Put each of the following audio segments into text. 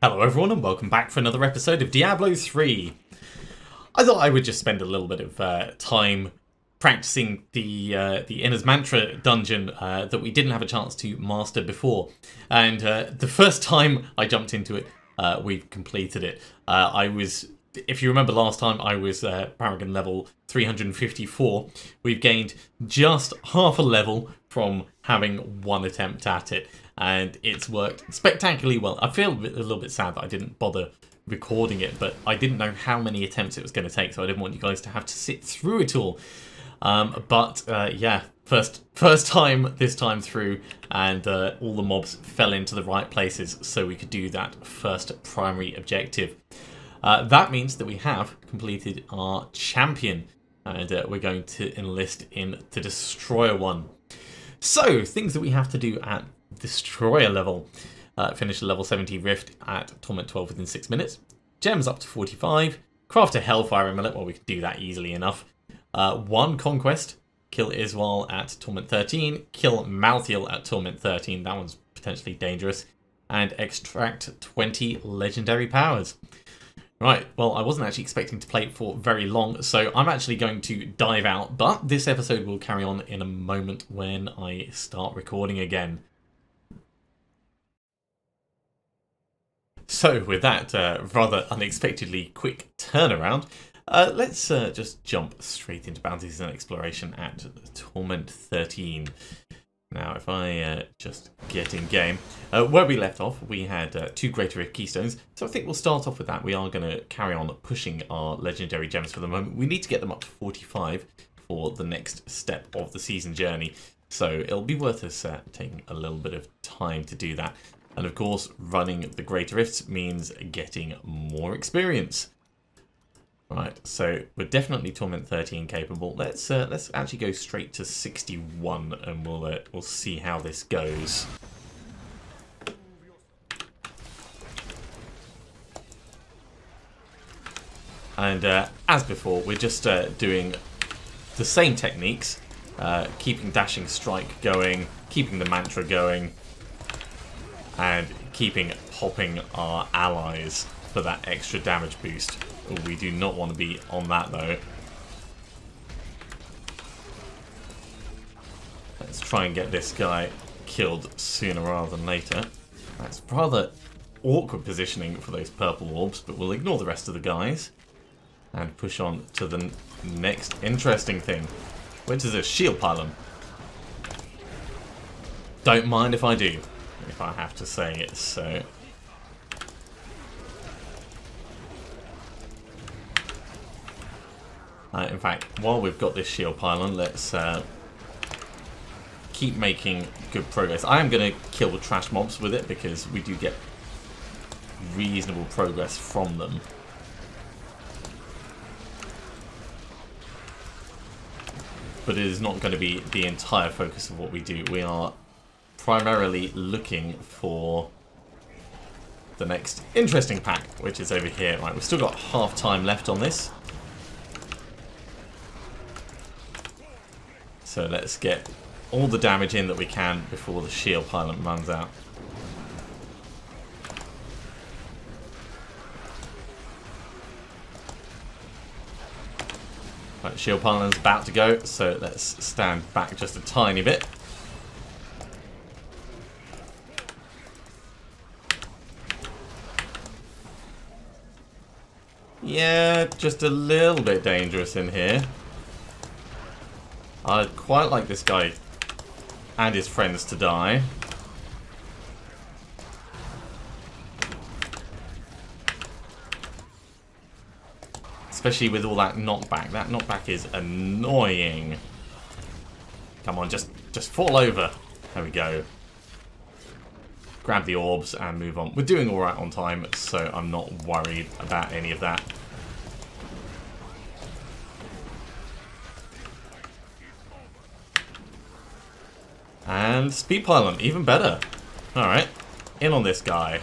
Hello everyone and welcome back for another episode of Diablo 3. I thought I would just spend a little bit of time practicing the Inner's Mantra dungeon that we didn't have a chance to master before. And the first time I jumped into it, we've completed it. If you remember last time, I was Paragon level 354. We've gained just half a level from having one attempt at it. And it's worked spectacularly well. I feel a little bit sad that I didn't bother recording it, but I didn't know how many attempts it was going to take, so I didn't want you guys to have to sit through it all. Yeah, first time this time through, and all the mobs fell into the right places, so we could do that first primary objective. That means that we have completed our champion, and we're going to enlist in the Destroyer one. So, things that we have to do at Destroyer level. Finish a level 70 Rift at Torment 12 within 6 minutes. Gems up to 45. Craft a Hellfire Amulet, well we could do that easily enough. 1 Conquest. Kill Iswal at Torment 13. Kill Malthael at Torment 13. That one's potentially dangerous. And extract 20 Legendary Powers. Right, well, I wasn't actually expecting to play it for very long, so I'm actually going to dive out, but this episode will carry on in a moment when I start recording again. So, with that rather unexpectedly quick turnaround, let's just jump straight into Bounties and Exploration at Torment 13. Now, if I just get in game, where we left off, we had 2 Greater Rift Keystones, so I think we'll start off with that. We are going to carry on pushing our Legendary Gems for the moment. We need to get them up to 45 for the next step of the season journey, so it'll be worth us taking a little bit of time to do that. And of course, running the Greater Rifts means getting more experience. Right, so we're definitely Torment 13 capable. Let's actually go straight to 61, and we'll see how this goes. And as before, we're just doing the same techniques, keeping Dashing Strike going, keeping the Mantra going, and keeping popping our allies for that extra damage boost. We do not want to be on that though. Let's try and get this guy killed sooner rather than later. That's rather awkward positioning for those purple orbs, but we'll ignore the rest of the guys and push on to the next interesting thing, which is a shield pylon. Don't mind if I do, if I have to say it so. In fact, while we've got this shield pylon, let's keep making good progress. I am going to kill the trash mobs with it because we do get reasonable progress from them. But it is not going to be the entire focus of what we do. We are primarily looking for the next interesting pack, which is over here. Right, we've still got half time left on this. So let's get all the damage in that we can before the shield pylon runs out. Right, shield pylon's about to go, so let's stand back just a tiny bit. Yeah, just a little bit dangerous in here. I'd quite like this guy and his friends to die. Especially with all that knockback. That knockback is annoying. Come on, just fall over. There we go. Grab the orbs and move on. We're doing alright on time, so I'm not worried about any of that. And speed pylon, even better. Alright, in on this guy.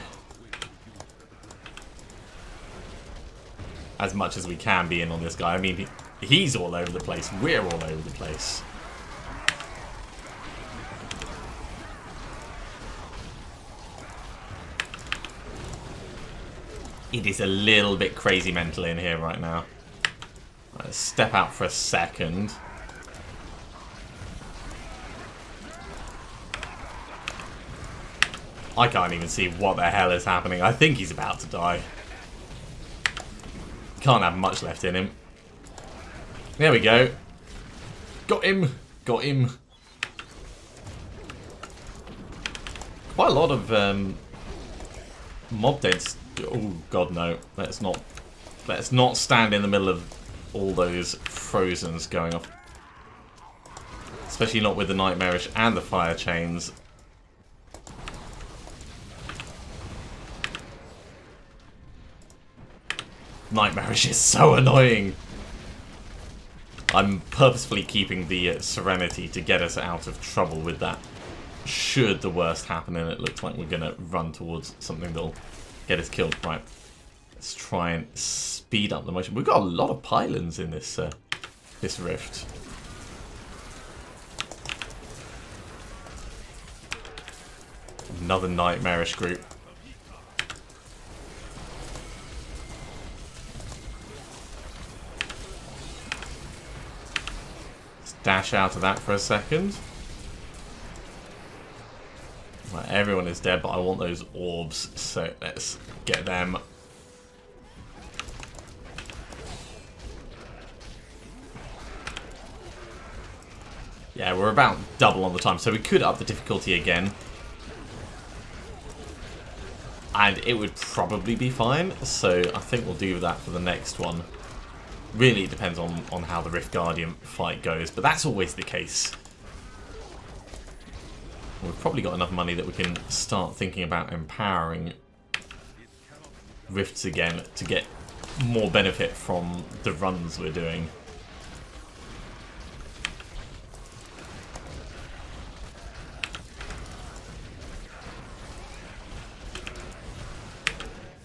As much as we can be in on this guy. I mean, he's all over the place. We're all over the place. It is a little bit crazy mental in here right now. Let's step out for a second. I can't even see what the hell is happening. I think he's about to die. Can't have much left in him. There we go. Got him. Got him. Quite a lot of mob deads. Oh god, no. Let's not stand in the middle of all those frozens going off. Especially not with the nightmarish and the fire chains. Nightmarish is so annoying. I'm purposefully keeping the Serenity to get us out of trouble with that. Should the worst happen, and it looks like we're going to run towards something that'll get us killed. Right, let's try and speed up the motion. We've got a lot of pylons in this this rift. Another nightmarish group. Let's dash out of that for a second. Right, everyone is dead, but I want those orbs, so let's get them. Yeah, we're about double on the time, so we could up the difficulty again. And it would probably be fine, so I think we'll do that for the next one. Really, it depends on how the Rift Guardian fight goes, but that's always the case. We've probably got enough money that we can start thinking about empowering Rifts again to get more benefit from the runs we're doing.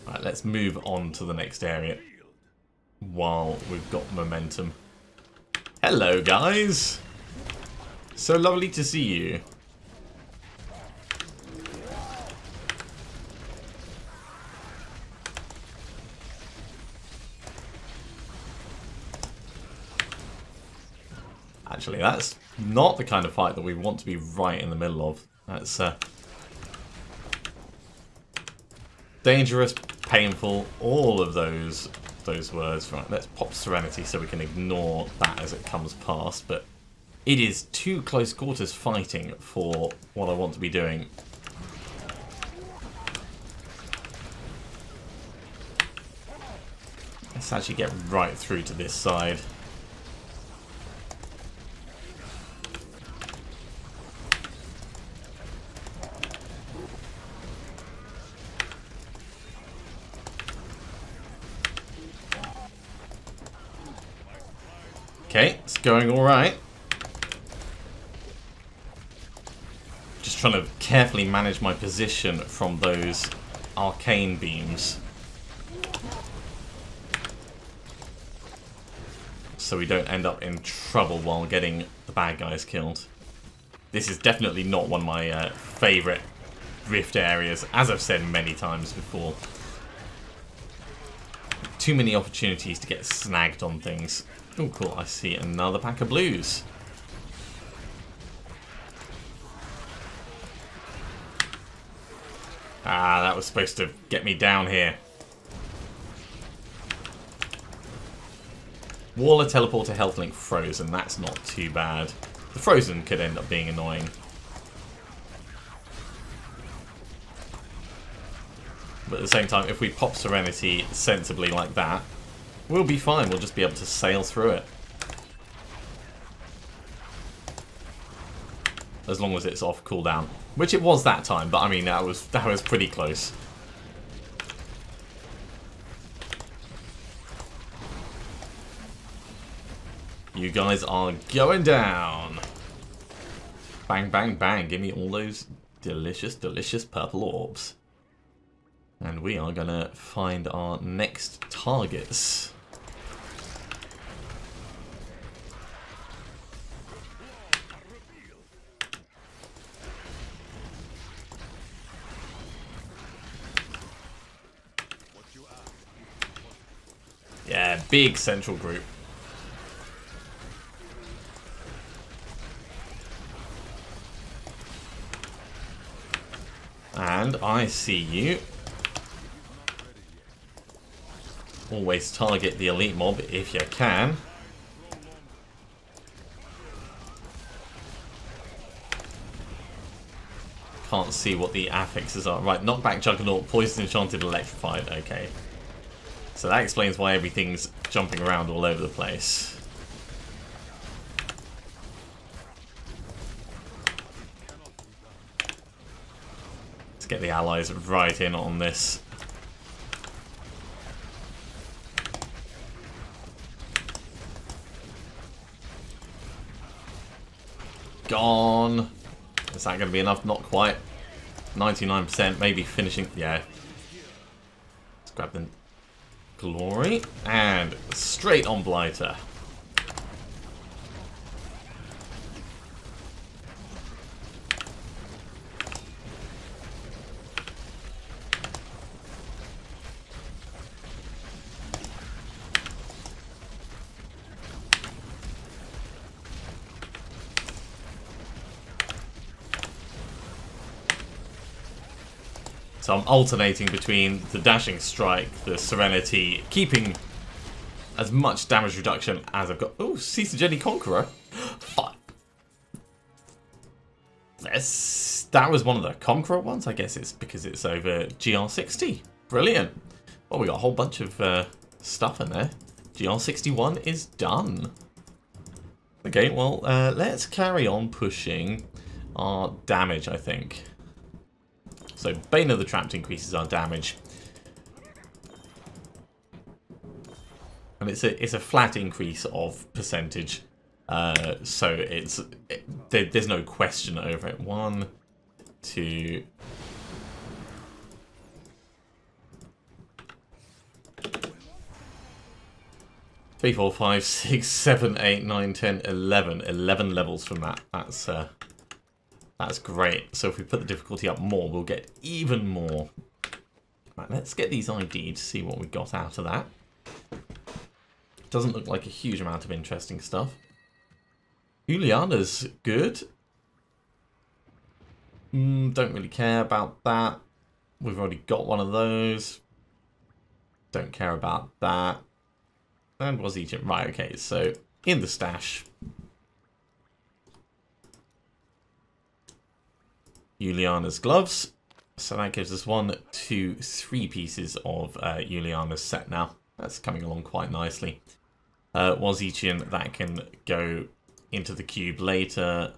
Right, let's move on to the next area while we've got momentum. Hello, guys! So lovely to see you. Actually, that's not the kind of fight that we want to be right in the middle of. That's dangerous, painful, all of those words. Right, let's pop Serenity so we can ignore that as it comes past. But it is too close quarters fighting for what I want to be doing. Let's actually get right through to this side. Okay, it's going alright. Just trying to carefully manage my position from those arcane beams, so we don't end up in trouble while getting the bad guys killed. This is definitely not one of my favourite rift areas, as I've said many times before. Too many opportunities to get snagged on things. Oh, cool. I see another pack of blues. Ah, that was supposed to get me down here. Waller, Teleporter, Health Link, Frozen. That's not too bad. The Frozen could end up being annoying. But at the same time, if we pop Serenity sensibly like that, we'll be fine. We'll just be able to sail through it. As long as it's off cooldown. Which it was that time, but I mean, that was pretty close. You guys are going down. Bang, bang, bang. Give me all those delicious, delicious purple orbs. And we are going to find our next targets. Yeah, big central group. And I see you. Always target the elite mob if you can. Can't see what the affixes are. Right, knockback, juggernaut, poison, enchanted, electrified. Okay. So that explains why everything's jumping around all over the place. Let's get the allies right in on this. Gone. Is that going to be enough? Not quite. 99%, maybe finishing. Yeah. Let's grab the glory and straight on Blighter. So I'm alternating between the Dashing Strike, the Serenity, keeping as much damage reduction as I've got. Oh, Cease Jenny Conqueror. Fuck. That was one of the Conqueror ones. I guess it's because it's over GR60. Brilliant. Well, we got a whole bunch of stuff in there. GR61 is done. Okay, well, let's carry on pushing our damage, I think. So Bane of the Trapped increases our damage. And it's a flat increase of percentage. So there's no question over it. 1, 2... 3, 4, 5, 6, 7, 8, 9, 10, 11. 11 levels from that. That's great. So if we put the difficulty up more, we'll get even more. Right, let's get these ID'd to see what we got out of that. Doesn't look like a huge amount of interesting stuff. Juliana's good. Don't really care about that. We've already got one of those. Don't care about that. And was Egypt. Right, okay, so in the stash. Juliana's gloves. So that gives us 1, 2, 3 pieces of Juliana's set now. That's coming along quite nicely. Wazichian, that can go into the cube later.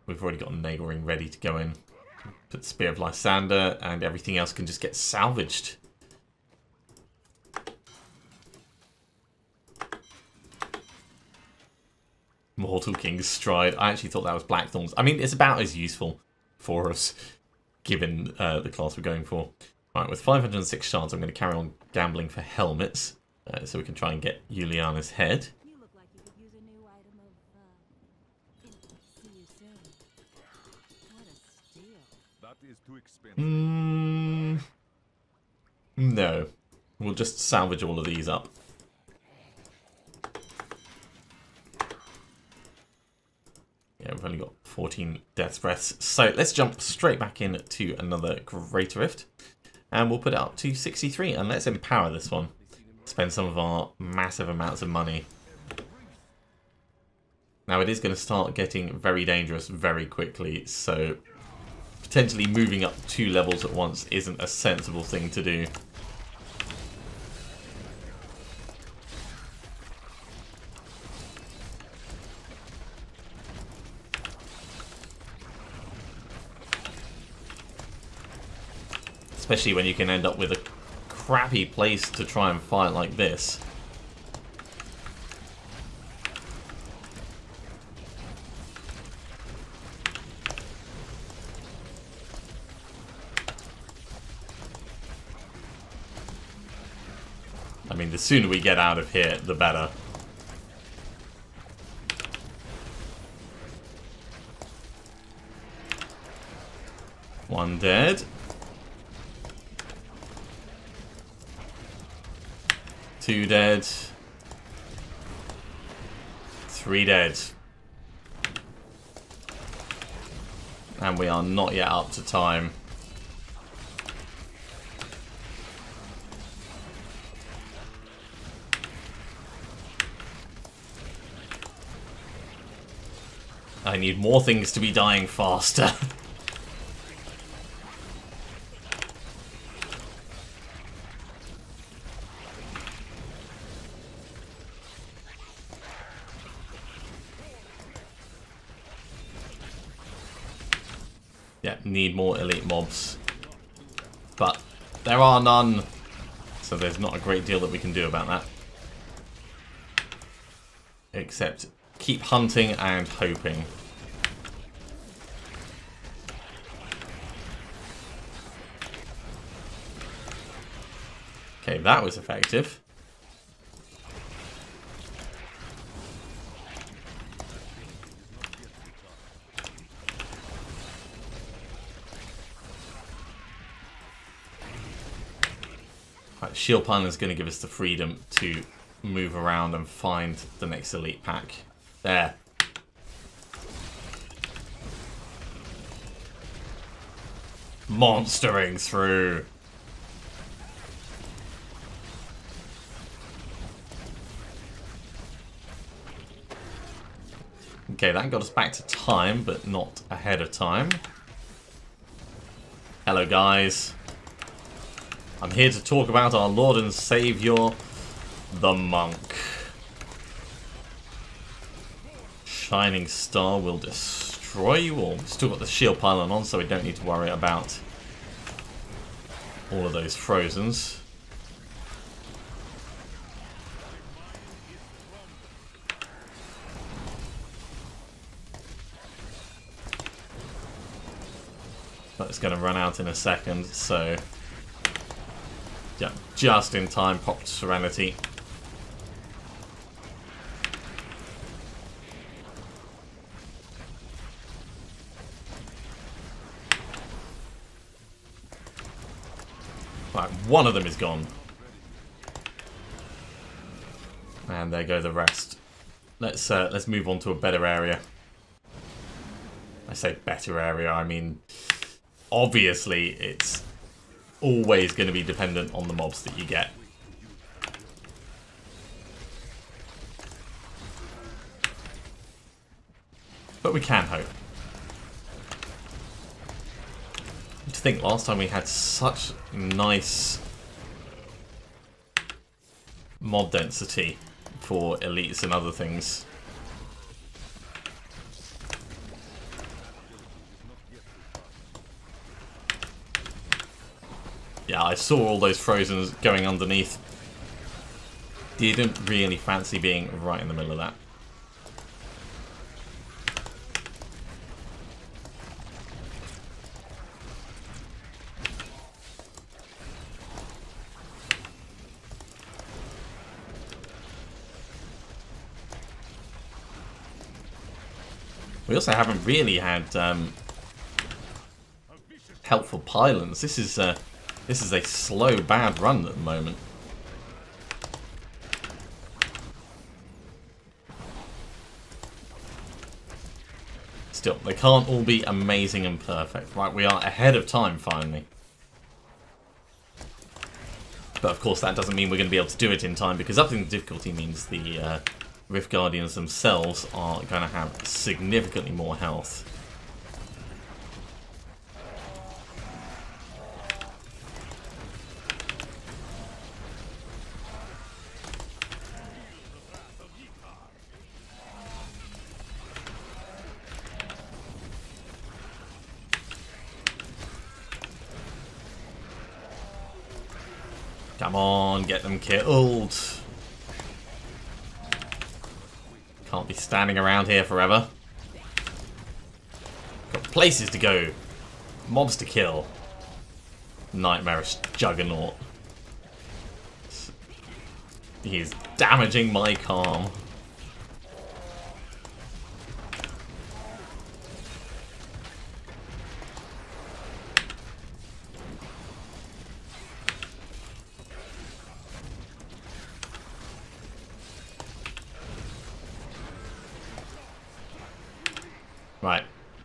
We've already got a Nagel ring ready to go in. Put the Spear of Lysander, and everything else can just get salvaged. Mortal King's Stride. I actually thought that was Blackthorns. I mean, it's about as useful for us, given the class we're going for. Right, with 506 shards, I'm going to carry on gambling for helmets, so we can try and get Juliana's head. You look like you could use a new item of, see you soon. What a steal. That is too expensive. No. We'll just salvage all of these up. Yeah, we've only got 14 Death's Breaths. So let's jump straight back into another Greater Rift. And we'll put it up to 63. And let's empower this one. Spend some of our massive amounts of money. Now it is going to start getting very dangerous very quickly. So potentially moving up 2 levels at once isn't a sensible thing to do. Especially when you can end up with a crappy place to try and fight like this. I mean, the sooner we get out of here, the better. One dead. 2 dead. 3 dead. And we are not yet up to time. I need more things to be dying faster. Yeah, need more elite mobs. But there are none. So there's not a great deal that we can do about that. Except keep hunting and hoping. Okay, that was effective. Right, shield pylon is going to give us the freedom to move around and find the next elite pack. There. Monstering through. Okay, that got us back to time, but not ahead of time. Hello, guys. I'm here to talk about our Lord and Saviour, the Monk. Shining Star will destroy you all. We've still got the shield pylon on, so we don't need to worry about all of those frozens. That's going to run out in a second, so yeah, just in time, popped Serenity. Right, one of them is gone. And there go the rest. Let's move on to a better area. I say better area, I mean obviously it's always going to be dependent on the mobs that you get. But we can hope. To think last time we had such nice mob density for elites and other things. Yeah, I saw all those frozens going underneath. Didn't really fancy being right in the middle of that. We also haven't really had helpful pylons. This is a slow, bad run at the moment. Still, they can't all be amazing and perfect. Right, we are ahead of time finally. But of course that doesn't mean we're going to be able to do it in time, because upping the difficulty means the Rift Guardians themselves are going to have significantly more health. Come on, get them killed. Can't be standing around here forever. Got places to go. Mobs to kill. Nightmarish Juggernaut. He's damaging my calm.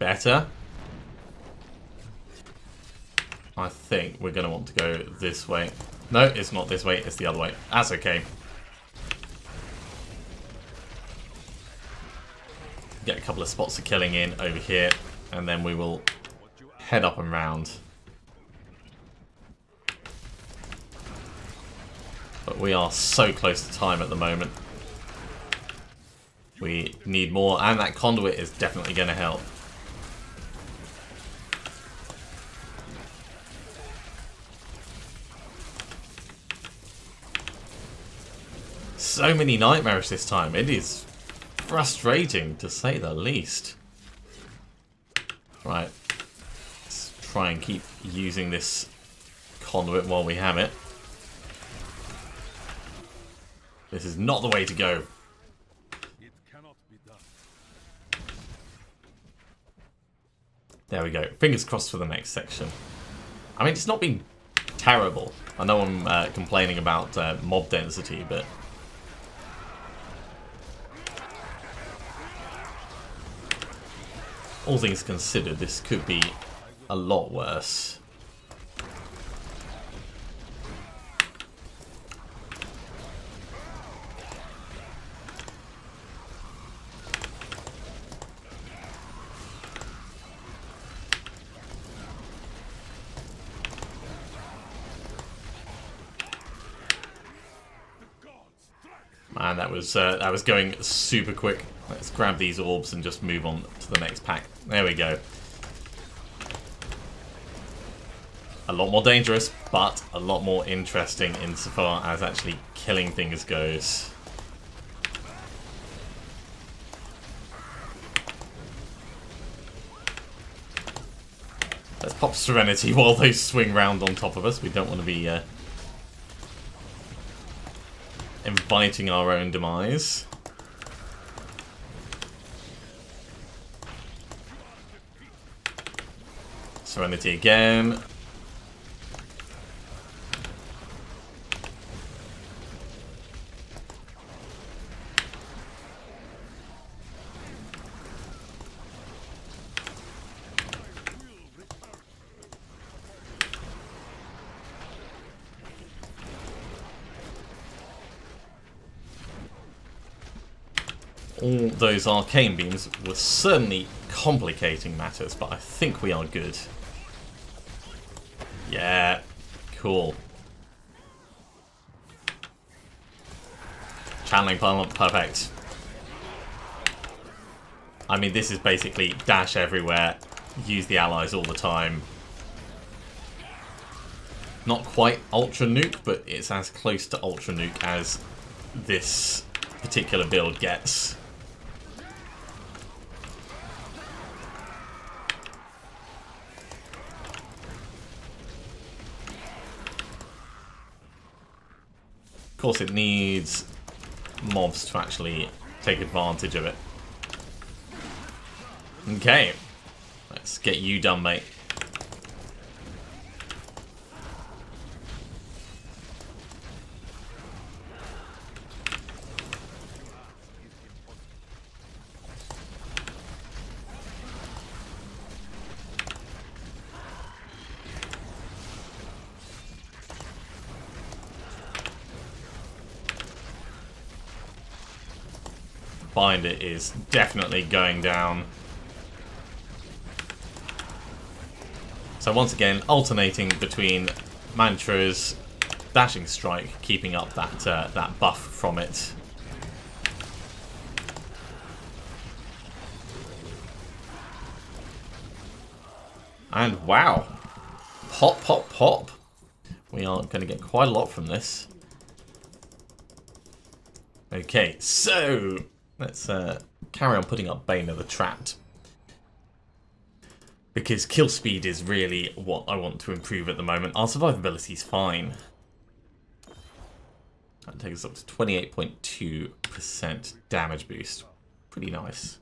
better. I think we're going to want to go this way. No, it's not this way, it's the other way. That's okay. Get a couple of spots of killing in over here, and then we will head up and round. But we are so close to time at the moment. We need more, and that conduit is definitely going to help. So many nightmares this time. It is frustrating, to say the least. Right. Let's try and keep using this conduit while we have it. This is not the way to go. It cannot be done. There we go. Fingers crossed for the next section. I mean, it's not been terrible. I know I'm complaining about mob density, but... all things considered, this could be a lot worse. Man, that was going super quick. Let's grab these orbs and just move on to the next pack. There we go. A lot more dangerous, but a lot more interesting insofar as actually killing things goes. Let's pop Serenity while they swing round on top of us. We don't want to be inviting our own demise. Serenity again. All those arcane beams were certainly complicating matters, but I think we are good. Yeah, cool. Channeling Parliament, perfect. I mean, this is basically dash everywhere, use the allies all the time. Not quite Ultra Nuke, but it's as close to Ultra Nuke as this particular build gets. Of course, it needs mobs to actually take advantage of it. Okay, let's get you done, mate. Binder is definitely going down. So once again, alternating between mantras, dashing strike, keeping up that buff from it. And wow, pop, pop, pop. We are going to get quite a lot from this. Okay, so let's carry on putting up Bane of the Trapped. Because kill speed is really what I want to improve at the moment. Our survivability is fine. That takes us up to 28.2% damage boost. Pretty nice.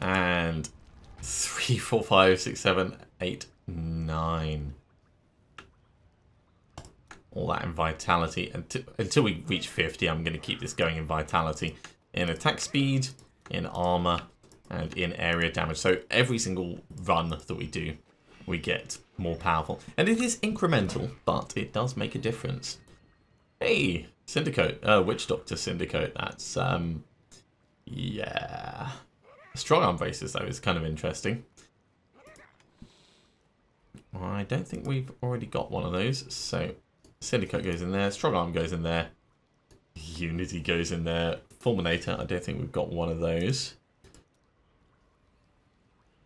And 3, 4, 5, 6, 7, 8, 9. all that in vitality. Until we reach 50, I'm going to keep this going in vitality, in attack speed, in armor, and in area damage. So every single run that we do, we get more powerful. And it is incremental, but it does make a difference. Hey, Syndicate. Witch Doctor Syndicate. That's, yeah. Strong arm braces, though, is kind of interesting. I don't think we've already got one of those. So, Syndicate goes in there. Strong arm goes in there. Unity goes in there. Fulminator, I don't think we've got one of those.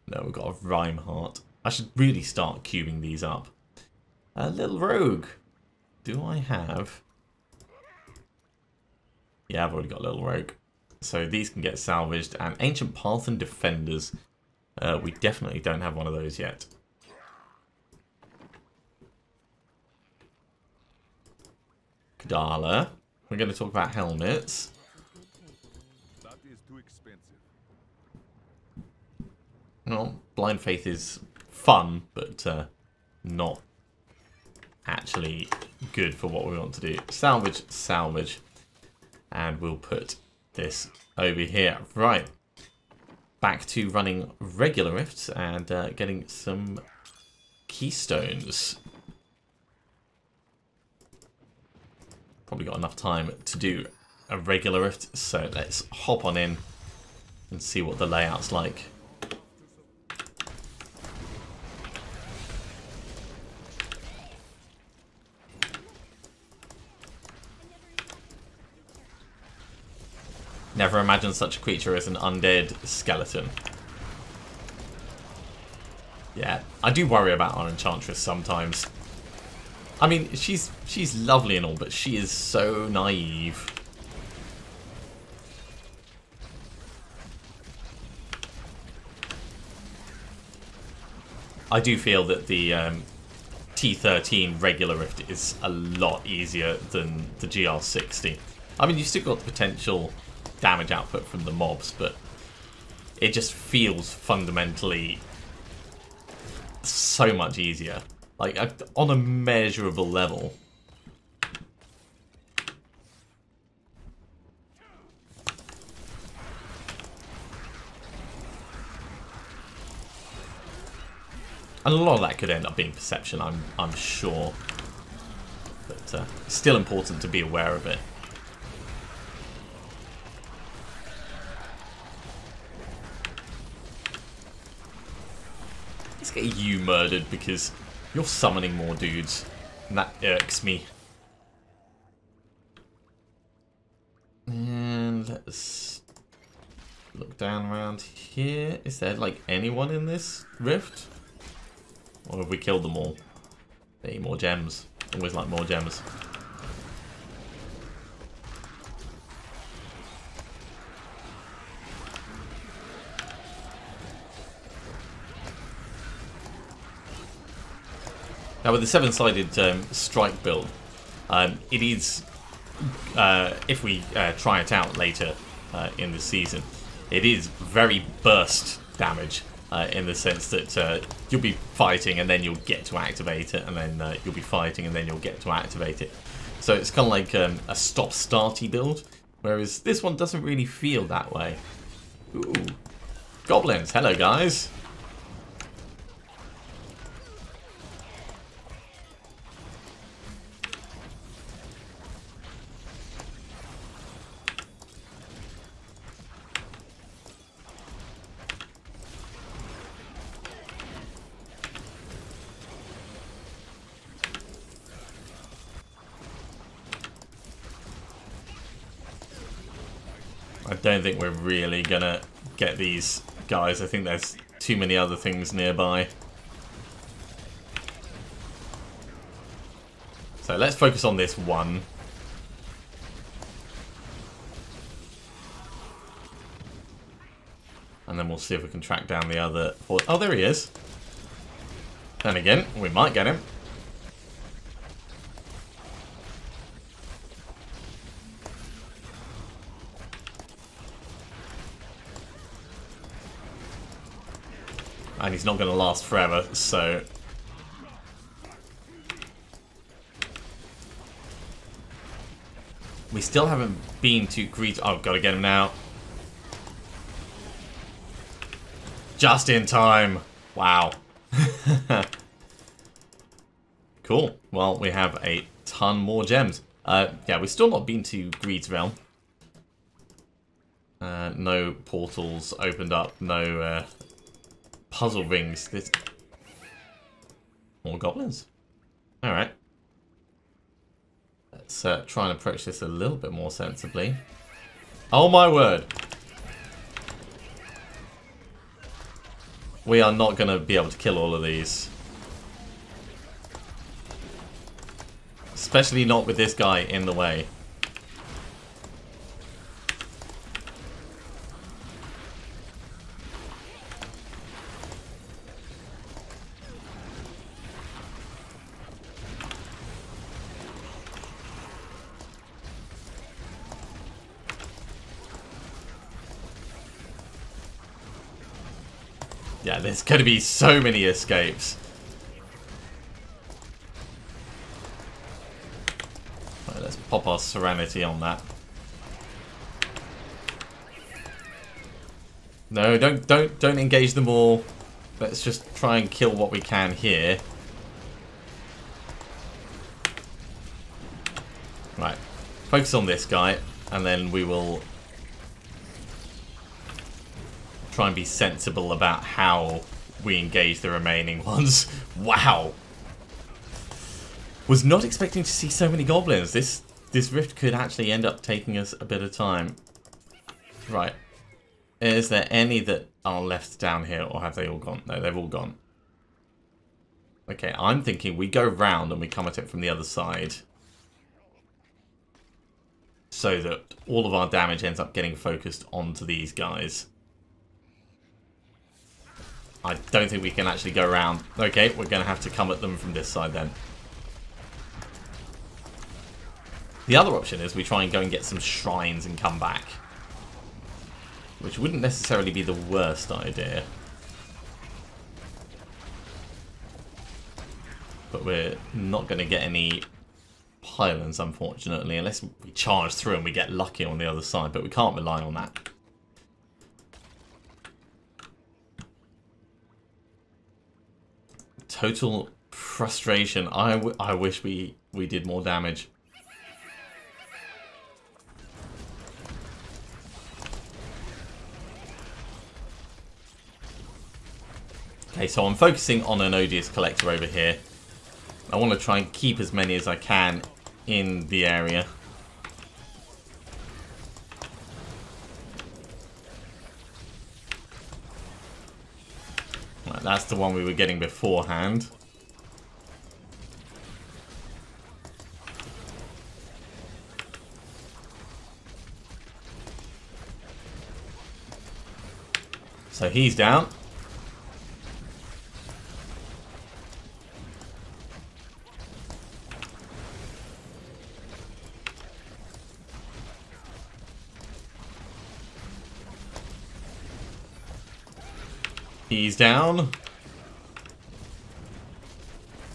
No, we've got a Rhymeheart. I should really start cubing these up. A little rogue. Do I have... Yeah, I've already got a little rogue. So these can get salvaged. And Ancient Path and Defenders. We definitely don't have one of those yet. Kadala. We're going to talk about helmets. That is too expensive. Well, Blind Faith is fun, but not actually good for what we want to do. Salvage, salvage. And we'll put this over here. Right. Back to running regular rifts and getting some keystones. Probably got enough time to do a regular rift, so let's hop on in and see what the layout's like. Never imagined such a creature as an undead skeleton. Yeah, I do worry about our Enchantress sometimes. I mean, she's lovely and all, but she is so naive. I do feel that the T13 regular rift is a lot easier than the GR60. I mean, you've still got the potential damage output from the mobs, but it just feels fundamentally so much easier. Like, on a measurable level. And a lot of that could end up being perception, I'm sure. But it's still important to be aware of it. Let's get you murdered because you're summoning more dudes, and that irks me. And let's look down around here. Is there, like, anyone in this rift? Or have we killed them all? Hey, more gems. Always like more gems. Now with the 7-sided strike build, it is, if we try it out later in the season, it is very burst damage in the sense that you'll be fighting and then you'll get to activate it, and then you'll be fighting and then you'll get to activate it. So it's kind of like a stop-starty build, whereas this one doesn't really feel that way. Ooh. Goblins, hello guys! I don't think we're really gonna get these guys. I think there's too many other things nearby. So let's focus on this one. And then we'll see if we can track down the other. Oh, there he is. Then again, we might get him. And he's not going to last forever, so... We still haven't been to Greed. Oh, gotta get him now. Just in time. Wow. Cool. Well, we have a ton more gems. Yeah, we've still not been to Greed's Realm. No portals opened up. No puzzle rings. There's more goblins. Alright. Let's try and approach this a little bit more sensibly. Oh my word. We are not going to be able to kill all of these. Especially not with this guy in the way. Yeah, there's going to be so many escapes. Right, let's pop our Serenity on that. No, don't engage them all. Let's just try and kill what we can here. Right, focus on this guy, and then we will try and be sensible about how we engage the remaining ones. Wow. Was not expecting to see so many goblins. This rift could actually end up taking us a bit of time. Right. Is there any that are left down here, or have they all gone? No, they've all gone. Okay, I'm thinking we go round and we come at it from the other side. So that all of our damage ends up getting focused onto these guys. I don't think we can actually go around. Okay, we're going to have to come at them from this side then. The other option is we try and go and get some shrines and come back. Which wouldn't necessarily be the worst idea. But we're not going to get any pylons, unfortunately, unless we charge through and we get lucky on the other side. But we can't rely on that. Total frustration. I wish we did more damage. Okay, so I'm focusing on an odious collector over here. I want to try and keep as many as I can in the area. Right, that's the one we were getting beforehand. So he's down. He's down.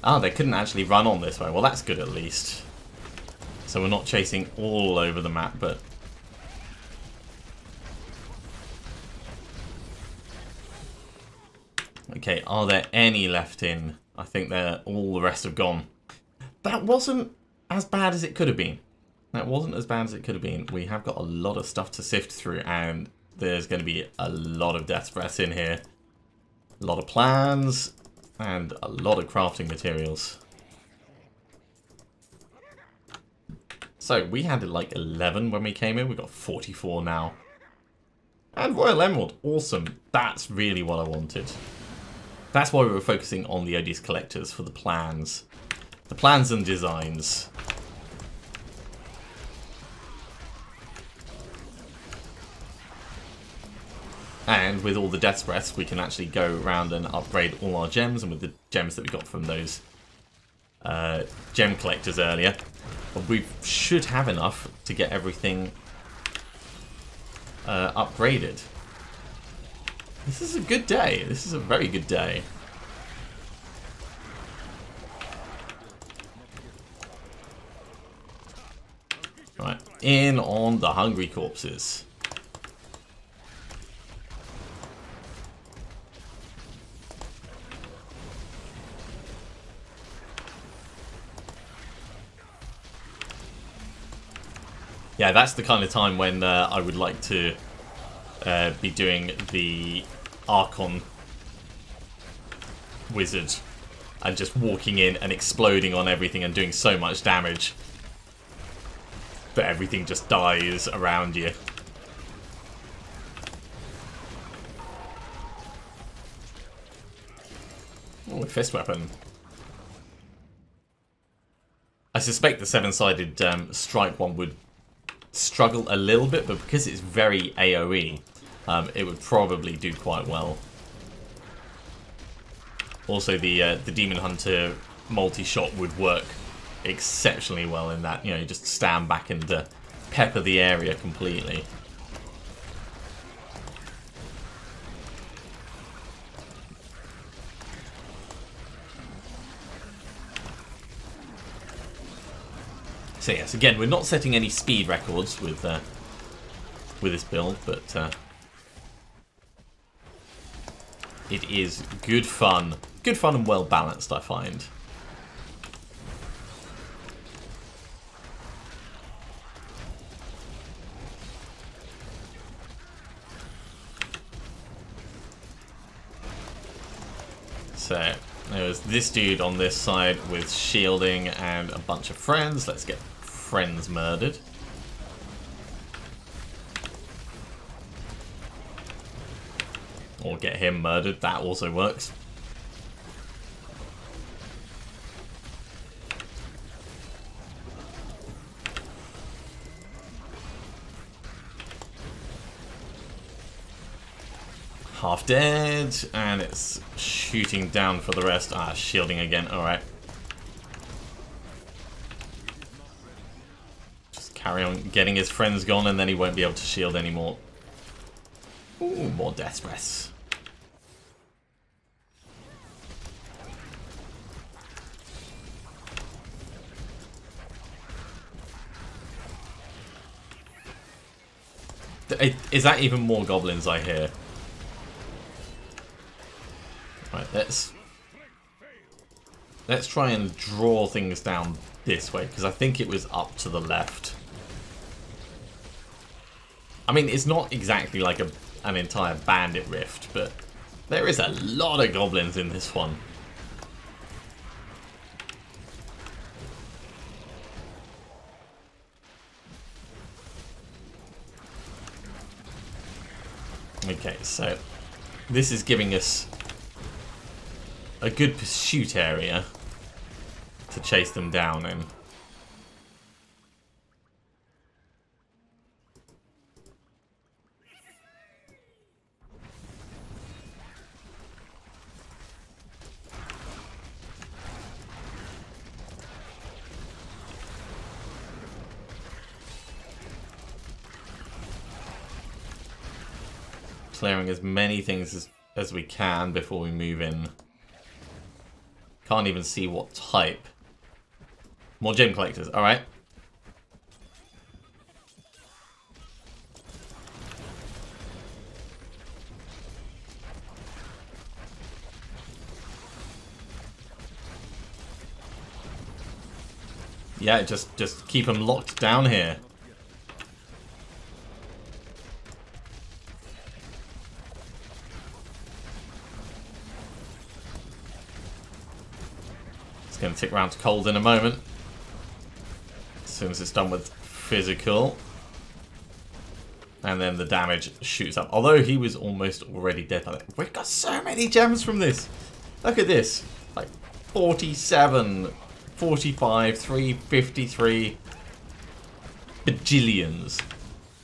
Ah, they couldn't actually run on this way. Well, that's good at least. So we're not chasing all over the map, but... Okay, are there any left in? I think all the rest have gone. That wasn't as bad as it could have been. That wasn't as bad as it could have been. We have got a lot of stuff to sift through, and there's going to be a lot of death breaths in here. A lot of plans, and a lot of crafting materials. So, we had like 11 when we came in. We've got 44 now. And Royal Emerald. Awesome. That's really what I wanted. That's why we were focusing on the odious collectors, for the plans. The plans and designs. And with all the death breaths, we can actually go around and upgrade all our gems. And with the gems that we got from those gem collectors earlier, we should have enough to get everything upgraded. This is a good day. This is a very good day. Right, in on the hungry corpses. Yeah, that's the kind of time when I would like to be doing the Archon Wizard and just walking in and exploding on everything and doing so much damage that everything just dies around you. Oh, fist weapon. I suspect the seven-sided strike one would struggle a little bit, but because it's very AoE, it would probably do quite well. Also, the Demon Hunter multi-shot would work exceptionally well in that. You know, you just stand back and pepper the area completely. So yes, again, we're not setting any speed records with this build, but it is good fun. Good fun and well balanced, I find. So there's this dude on this side with shielding and a bunch of friends. Let's get friends murdered. Or get him murdered, that also works. Half dead, and it's shooting down for the rest. Ah, shielding again, alright. Just carry on getting his friends gone, and then he won't be able to shield anymore. Ooh, more death breaths. Is that even more goblins I hear? Right, let's try and draw things down this way, because I think it was up to the left. I mean, it's not exactly like an entire bandit rift, but there is a lot of goblins in this one. Okay, so this is giving us a good pursuit area to chase them down in. Clearing as many things as we can before we move in. Can't even see what type. More gem collectors, alright. Yeah, just keep them locked down here. Going to tick round to cold in a moment. As soon as it's done with physical. And then the damage shoots up. Although he was almost already dead by that. We've got so many gems from this. Look at this. Like 47, 45, 353. Bajillions.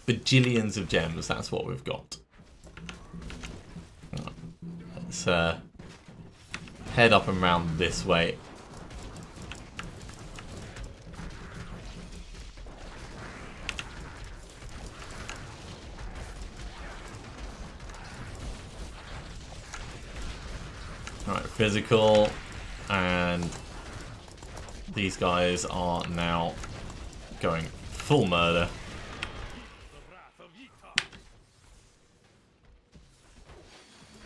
Bajillions of gems. That's what we've got. Let's head up and round this way. Alright, physical, and these guys are now going full murder.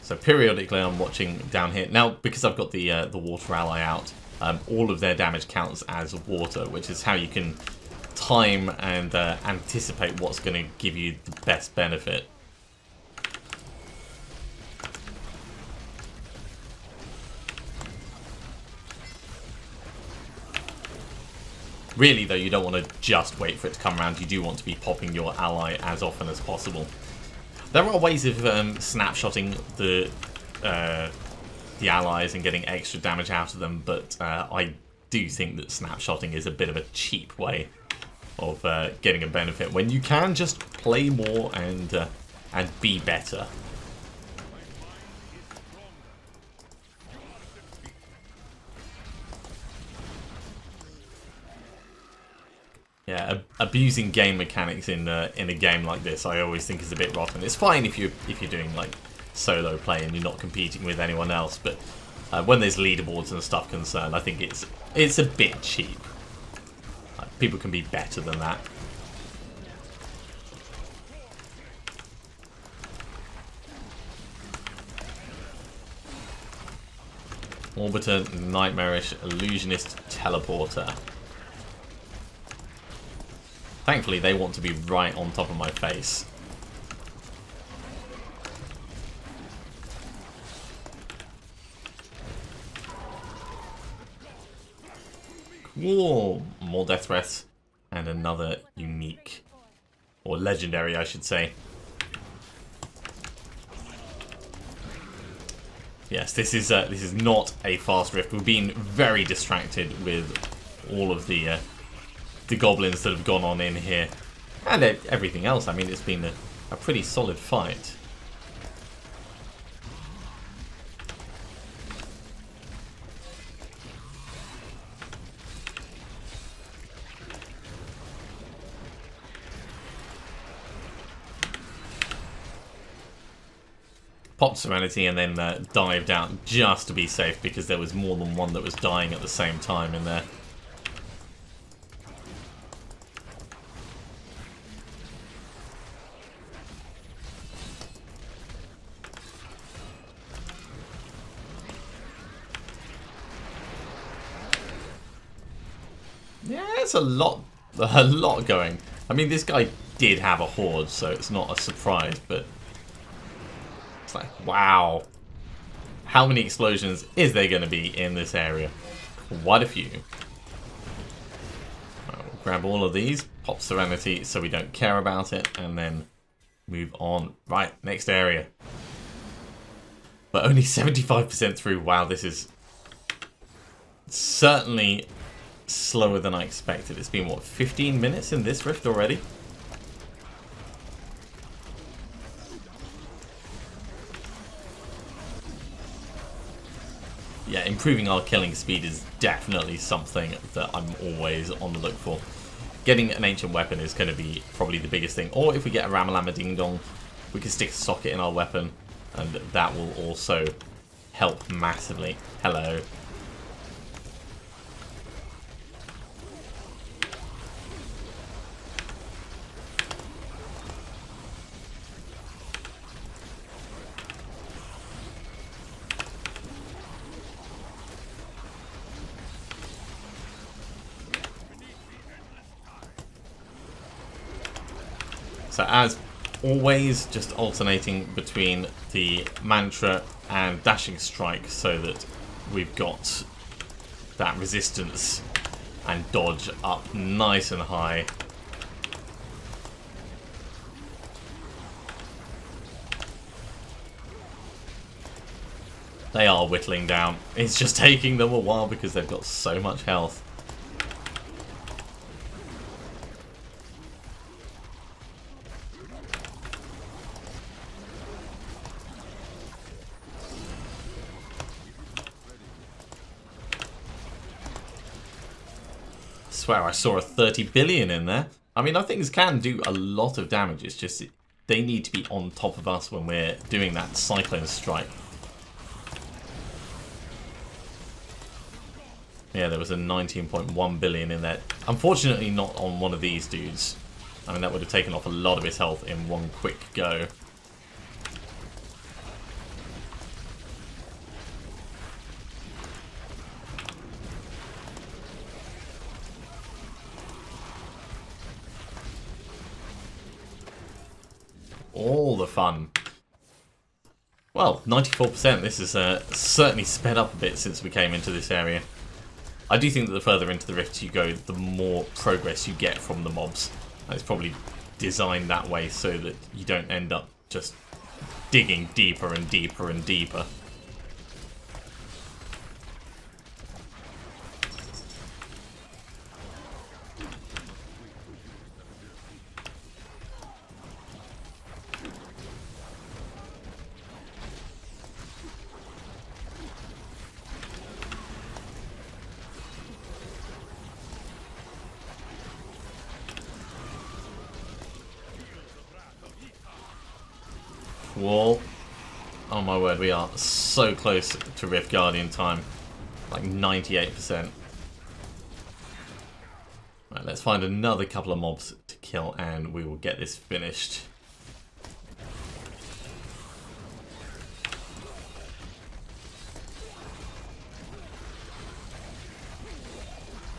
So periodically I'm watching down here. Now, because I've got the water ally out, all of their damage counts as water, which is how you can time and anticipate what's going to give you the best benefit. Really, though, you don't want to just wait for it to come around. You do want to be popping your ally as often as possible. There are ways of snapshotting the allies and getting extra damage out of them, but I do think that snapshotting is a bit of a cheap way of getting a benefit when you can just play more and be better. Yeah, abusing game mechanics in a game like this, I always think is a bit rotten. It's fine if you're doing like solo play and you're not competing with anyone else, but when there's leaderboards and stuff concerned, I think it's a bit cheap. People can be better than that. Orbiter, Nightmarish, Illusionist, Teleporter. Thankfully, they want to be right on top of my face. Whoa, more death threats and another unique, or legendary, I should say. Yes, this is not a fast rift. We've been very distracted with all of the goblins that have gone on in here, and everything else. I mean, it's been a pretty solid fight. Popped Serenity and then dived out just to be safe because there was more than one that was dying at the same time in there. Yeah, it's a lot going. I mean, this guy did have a horde, so it's not a surprise, but it's like, wow. How many explosions is there going to be in this area? Quite a few. Right, we'll grab all of these, pop Serenity so we don't care about it, and then move on. Right, next area. But only 75% through. Wow, this is certainly slower than I expected. It's been, what, 15 minutes in this rift already? Yeah, improving our killing speed is definitely something that I'm always on the look for. Getting an ancient weapon is going to be probably the biggest thing. Or if we get a Ramalama Ding Dong, we can stick a socket in our weapon, and that will also help massively. Hello. So as always, just alternating between the Mantra and Dashing Strike so that we've got that resistance and dodge up nice and high. They are whittling down. It's just taking them a while because they've got so much health. I swear I saw a 30 billion in there. I mean, our things can do a lot of damage. It's just they need to be on top of us when we're doing that Cyclone Strike. Yeah, there was a 19.1 billion in there. Unfortunately, not on one of these dudes. I mean, that would have taken off a lot of his health in one quick go. all the fun. Well, 94%. This has certainly sped up a bit since we came into this area. I do think that the further into the rifts you go, the more progress you get from the mobs. And it's probably designed that way so that you don't end up just digging deeper and deeper and deeper. Wall. Oh my word, we are so close to Rift Guardian time. Like 98%. Right, let's find another couple of mobs to kill and we will get this finished.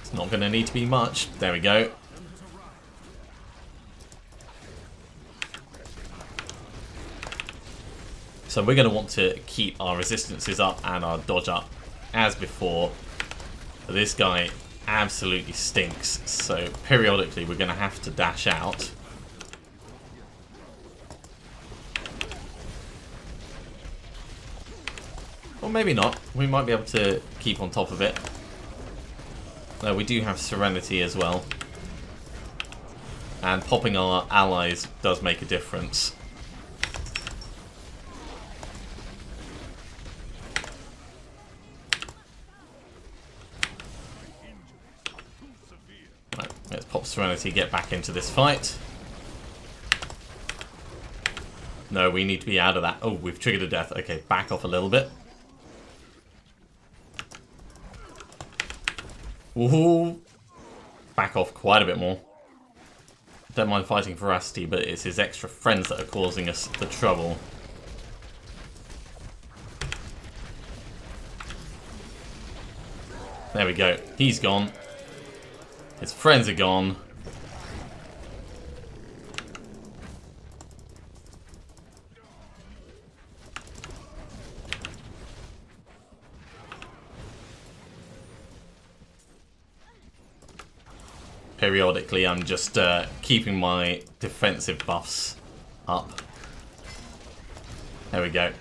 It's not going to need to be much. There we go. So we're going to want to keep our resistances up and our dodge up as before. This guy absolutely stinks, so periodically we're going to have to dash out. Or maybe not. We might be able to keep on top of it. No, we do have Serenity as well. And popping our allies does make a difference. Let's pop Serenity, get back into this fight. No, we need to be out of that. Oh, we've triggered a death. Okay, back off a little bit. Ooh. Back off quite a bit more. Don't mind fighting Veracity, but it's his extra friends that are causing us the trouble. There we go. He's gone. His friends are gone. Periodically, I'm just keeping my defensive buffs up. There we go.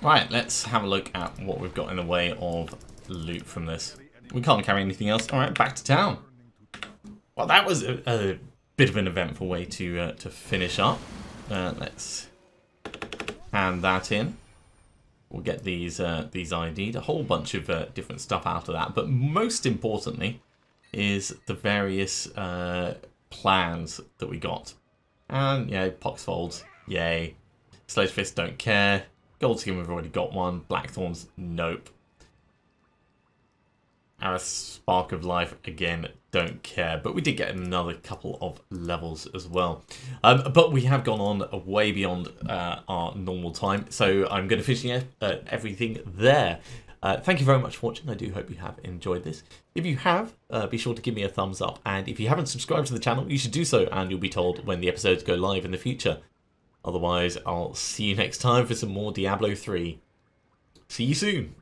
Right, let's have a look at what we've got in the way of loot from this. We can't carry anything else. Alright, back to town. Well, that was a bit of an eventful way to finish up. Let's hand that in. We'll get these ID'd. A whole bunch of different stuff out of that. But most importantly is the various plans that we got. And, yeah, Poxfolds, yay. Sledge Fist, don't care. Gold Skin, we've already got one. Blackthorns, nope. Our Spark of Life, again, don't care. But we did get another couple of levels as well. But we have gone on way beyond our normal time. So I'm going to finish everything there. Thank you very much for watching. I do hope you have enjoyed this. If you have, be sure to give me a thumbs up. And if you haven't subscribed to the channel, you should do so. And you'll be told when the episodes go live in the future. Otherwise, I'll see you next time for some more Diablo 3. See you soon.